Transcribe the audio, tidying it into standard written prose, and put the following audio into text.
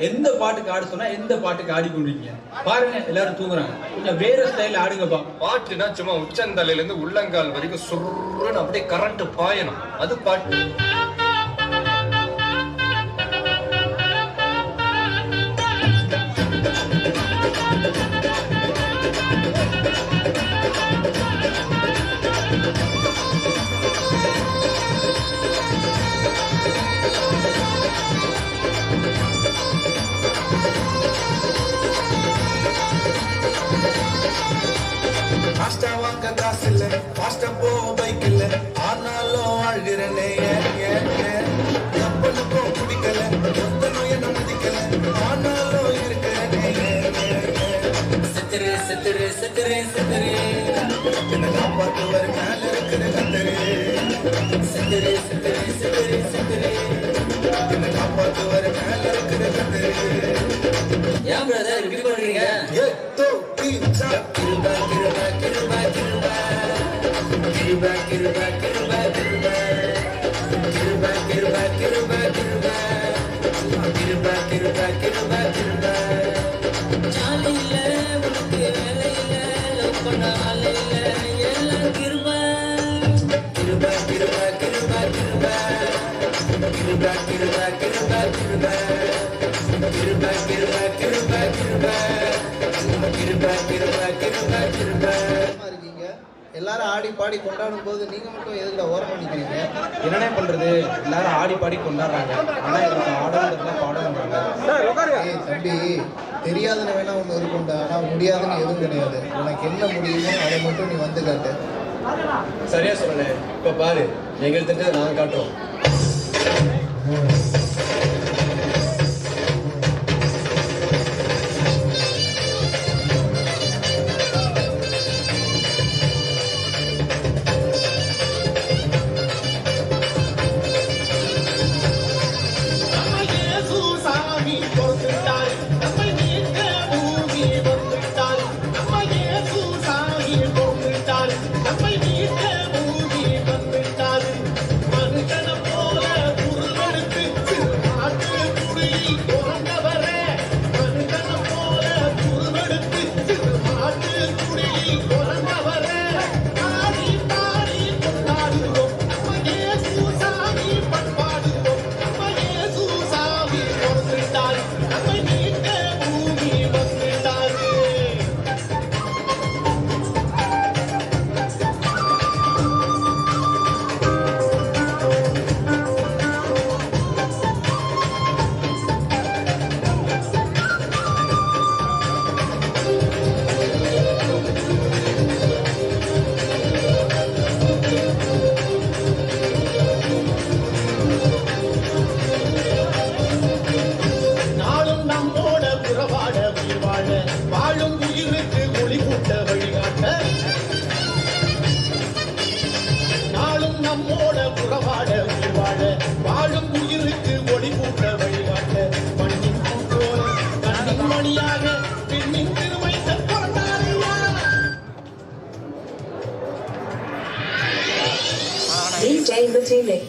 எந்த பாட்டுக்கு ஆட சொன்னா எந்த பாட்டுக்கு ஆடிக்கொண்டிருக்கீங்க பாருங்க, எல்லாரும் தூங்குறாங்க. கொஞ்சம் வேற ஸ்டைல் ஆடுங்கப்பா. பாட்டுனா சும்மா உச்சந்தலையில இருந்து உள்ளங்கால் வரைக்கும் சுருன்னு அப்படியே கரண்ட் பாயணும், அது பாட்டு. ஃபாஸ்டா போ பைக் இல்ல ஆனாலும் வாழ்கிறனே எப்பனுக்கும் பிடிக்கல எத்தனும் என்ன மதிக்கல ஆனாலும் இருக்கிறனே சித்திரே சித்திரே சித்திரே சித்திரே என்ன காப்பாற்றுவர் மேல இருக்கிற கத்தரே சித்திரே சித்திரே சித்திரே சித்திரே என்ன காப்பாற்றுவர் மேல இருக்கிற கத்தரே. ஏன் பிரதர் இப்படி பண்றீங்க? ஏத்தோ பீச்சா கிருபா கிருபா கிருபா கிருபா கிருபா கிருபா கிருபா கிருபா கிருபா கிருபா கிருபா கிருபா கிருபா கிருபா கிருபா கிருபா. ஜாலியில உனக்கு வேலையில லவ் பண்ண ஆலையில எல்லாம் கிருபா கிருபா கிருபா கிருபா கிருபா கிருபா கிருபா கிருபா கிருபா கிருபா கிருபா கிருபா கிருபா கிருபா கிருபா கிருபா கிருபா. இருக்கீங்க எல்லாரும் ஆடி பாடி கொண்டாடும் போது நீங்க மட்டும் எதுல ஓரம் பண்ணிக்கிறீங்க? என்னென்ன பண்றது, எல்லாரும் ஆடி பாடி கொண்டாடுறாங்க. ஆனா எனக்கு ஆடணுன்றதுலாம் பாடணுன்றாங்க. ஏய் தம்பி, தெரியாதுன்னு வேணா ஒன்று இருக்கும்டா, ஆனா முடியாதுன்னு எதுவும் கிடையாது. உனக்கு என்ன முடியுமோ அதை மட்டும் நீ வந்து காட்டு. சரியா சொல்லணே. இப்ப பாரு, எங்கள் திட்டத்தை நாங்க காட்டுறோம். நம்மோட புறவாட உயிர் வாழ வாழும் உயிருக்கு ஒளி கூட்ட வழிகாட்ட மண்ணின் பூக்கோல கண்ணின் மணியாக பெண்ணின் திருமை தற்கொண்டாரையா. DJ Butini.